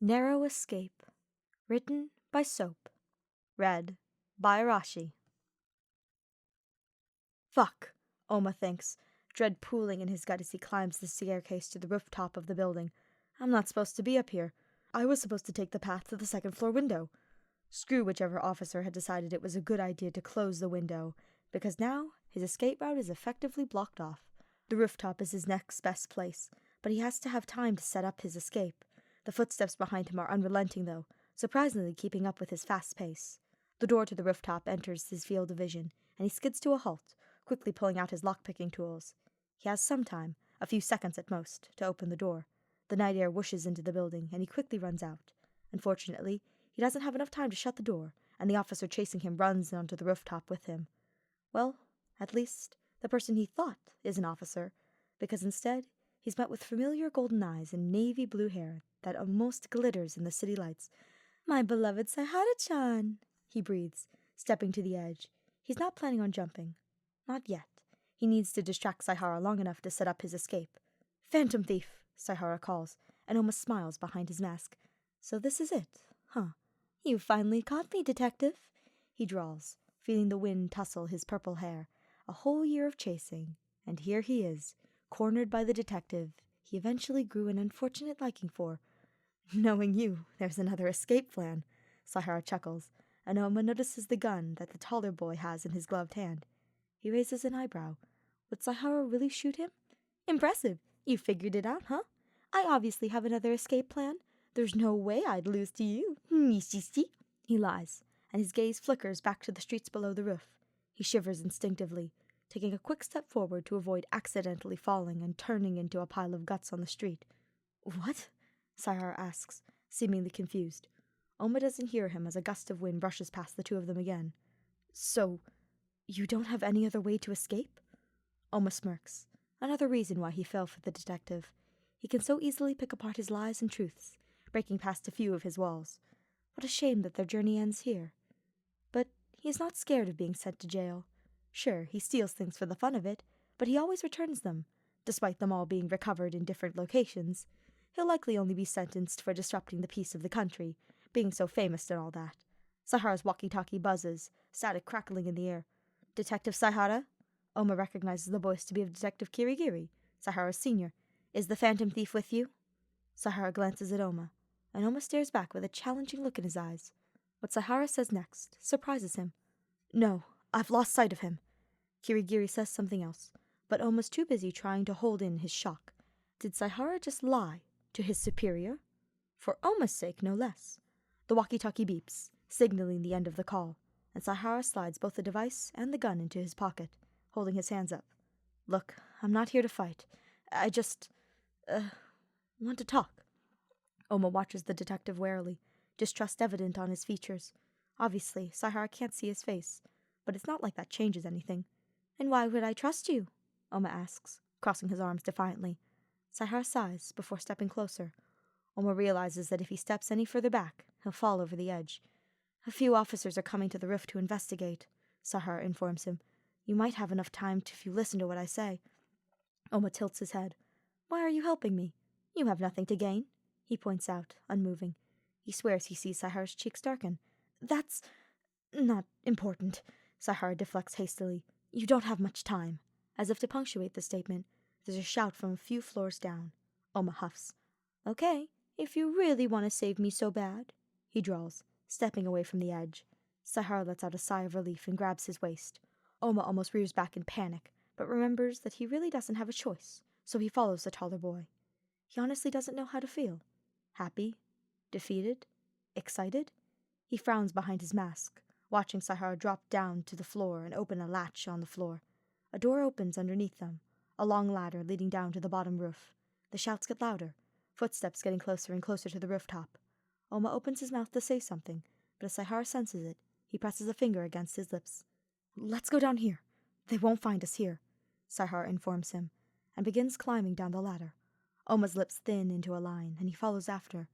Narrow Escape. Written by Soap. Read by Arashi. Fuck, Ouma thinks, dread pooling in his gut as he climbs the staircase to the rooftop of the building. I'm not supposed to be up here. I was supposed to take the path to the second-floor window. Screw whichever officer had decided it was a good idea to close the window, because now his escape route is effectively blocked off. The rooftop is his next best place, but he has to have time to set up his escape. The footsteps behind him are unrelenting, though, surprisingly keeping up with his fast pace. The door to the rooftop enters his field of vision, and he skids to a halt, quickly pulling out his lock-picking tools. He has some time, a few seconds at most, to open the door. The night air whooshes into the building, and he quickly runs out. Unfortunately, he doesn't have enough time to shut the door, and the officer chasing him runs onto the rooftop with him. Well, at least, the person he thought is an officer, because instead, he's met with familiar golden eyes and navy blue hair that almost glitters in the city lights. "My beloved Saihara-chan," he breathes, stepping to the edge. He's not planning on jumping. Not yet. He needs to distract Saihara long enough to set up his escape. "Phantom thief," Saihara calls, and almost smiles behind his mask. "So this is it, huh? You finally caught me, detective," he drawls, feeling the wind tussle his purple hair. A whole year of chasing, and here he is, cornered by the detective he eventually grew an unfortunate liking for. "Knowing you, there's another escape plan," Saihara chuckles, and Ouma notices the gun that the taller boy has in his gloved hand. He raises an eyebrow. Would Saihara really shoot him? "Impressive. You figured it out, huh? I obviously have another escape plan. There's no way I'd lose to you." He lies, and his gaze flickers back to the streets below the roof. He shivers instinctively, taking a quick step forward to avoid accidentally falling and turning into a pile of guts on the street. "What?" Saihara asks, seemingly confused. Ouma doesn't hear him as a gust of wind brushes past the two of them again. "So, you don't have any other way to escape?" Ouma smirks. Another reason why he fell for the detective. He can so easily pick apart his lies and truths, breaking past a few of his walls. What a shame that their journey ends here. But he is not scared of being sent to jail. Sure, he steals things for the fun of it, but he always returns them, despite them all being recovered in different locations. He'll likely only be sentenced for disrupting the peace of the country, being so famous and all that. Saihara's walkie-talkie buzzes, static crackling in the air. "Detective Saihara?" Ouma recognizes the voice to be of Detective Kirigiri, Saihara's senior. "Is the phantom thief with you?" Saihara glances at Ouma, and Ouma stares back with a challenging look in his eyes. What Saihara says next surprises him. "No, I've lost sight of him." Kirigiri says something else, but Ouma's too busy trying to hold in his shock. Did Saihara just lie to his superior? For Ouma's sake, no less. The walkie-talkie beeps, signaling the end of the call, and Saihara slides both the device and the gun into his pocket, holding his hands up. "Look, I'm not here to fight. I just, want to talk." Ouma watches the detective warily, distrust evident on his features. Obviously, Saihara can't see his face, but it's not like that changes anything. "And why would I trust you?" Ouma asks, crossing his arms defiantly. Saihara sighs before stepping closer. Ouma realizes that if he steps any further back, he'll fall over the edge. "A few officers are coming to the roof to investigate," Saihara informs him. "You might have enough time if you listen to what I say." Ouma tilts his head. "Why are you helping me? You have nothing to gain," he points out, unmoving. He swears he sees Saihara's cheeks darken. "That's not important," Saihara deflects hastily. "You don't have much time." As if to punctuate the statement, there's a shout from a few floors down. Ouma huffs. "Okay, if you really want to save me so bad," he drawls, stepping away from the edge. Saihara lets out a sigh of relief and grabs his waist. Ouma almost rears back in panic, but remembers that he really doesn't have a choice, so he follows the taller boy. He honestly doesn't know how to feel. Happy? Defeated? Excited? He frowns behind his mask, watching Saihara drop down to the floor and open a latch on the floor. A door opens underneath them, a long ladder leading down to the bottom roof. The shouts get louder, footsteps getting closer and closer to the rooftop. Ouma opens his mouth to say something, but as Saihara senses it, he presses a finger against his lips. "Let's go down here. They won't find us here," Saihara informs him, and begins climbing down the ladder. Ouma's lips thin into a line, and he follows after.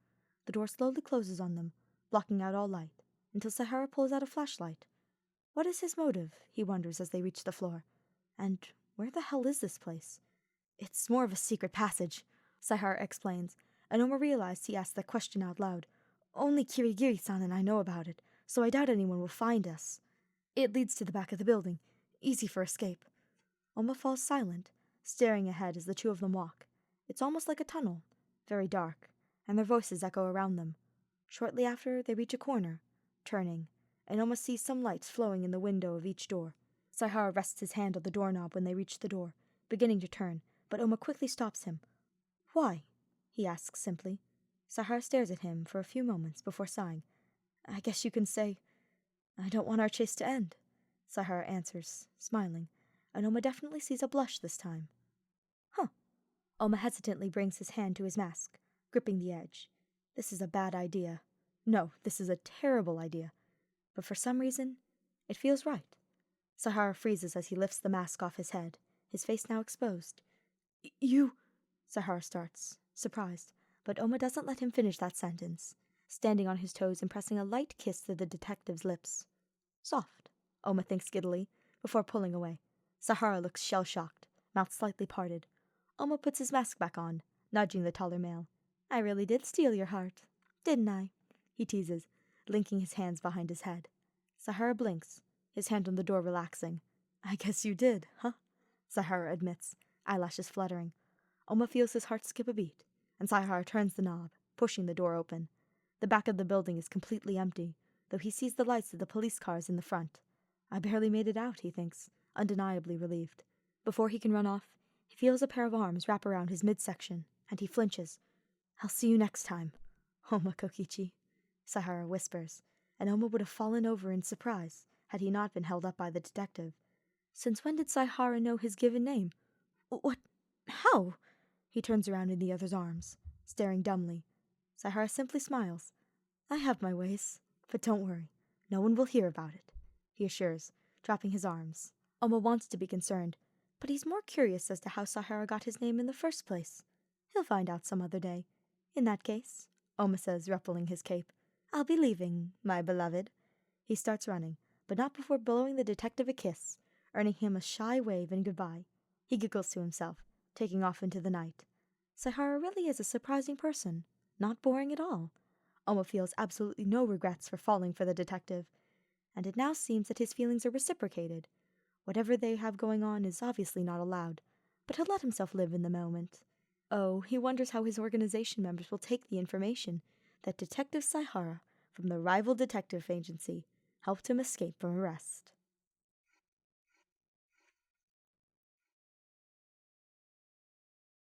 The door slowly closes on them, blocking out all light, until Saihara pulls out a flashlight. What is his motive, he wonders as they reach the floor. And where the hell is this place? "It's more of a secret passage," Saihara explains, and Ouma realized he asked that question out loud. Only Kirigiri-san and I know about it, so I doubt anyone will find us. It leads to the back of the building. Easy for escape. Ouma falls silent, staring ahead as the two of them walk. It's almost like a tunnel, very dark, and their voices echo around them. Shortly after, they reach a corner, turning, and Ouma sees some lights flowing in the window of each door. Saihara rests his hand on the doorknob when they reach the door, beginning to turn, but Ouma quickly stops him. Why? He asks simply. Saihara stares at him for a few moments before sighing. I guess you can say, I don't want our chase to end, Saihara answers, smiling, and Ouma definitely sees a blush this time. Huh. Ouma hesitantly brings his hand to his mask, gripping the edge. This is a bad idea. No, this is a terrible idea. But for some reason, it feels right. Saihara freezes as he lifts the mask off his head, his face now exposed. You... Saihara starts, surprised, but Ouma doesn't let him finish that sentence, standing on his toes and pressing a light kiss to the detective's lips. Soft, Ouma thinks giddily, before pulling away. Saihara looks shell-shocked, mouth slightly parted. Ouma puts his mask back on, nudging the taller male. I really did steal your heart, didn't I? He teases, linking his hands behind his head. Saihara blinks, his hand on the door relaxing. I guess you did, huh? Saihara admits, eyelashes fluttering. Ouma feels his heart skip a beat, and Saihara turns the knob, pushing the door open. The back of the building is completely empty, though he sees the lights of the police cars in the front. I barely made it out, he thinks, undeniably relieved. Before he can run off, he feels a pair of arms wrap around his midsection, and he flinches. I'll see you next time, Ouma Kokichi, Saihara whispers, and Ouma would have fallen over in surprise had he not been held up by the detective. Since when did Saihara know his given name? What? How? He turns around in the other's arms, staring dumbly. Saihara simply smiles. I have my ways, but don't worry, no one will hear about it, he assures, dropping his arms. Ouma wants to be concerned, but he's more curious as to how Saihara got his name in the first place. He'll find out some other day. In that case, Ouma says, ruffling his cape, I'll be leaving, my beloved. He starts running, but not before blowing the detective a kiss, earning him a shy wave in goodbye. He giggles to himself, taking off into the night. Saihara really is a surprising person, not boring at all. Ouma feels absolutely no regrets for falling for the detective, and it now seems that his feelings are reciprocated. Whatever they have going on is obviously not allowed, but he'll let himself live in the moment. Oh, he wonders how his organization members will take the information that Detective Saihara from the rival detective agency helped him escape from arrest.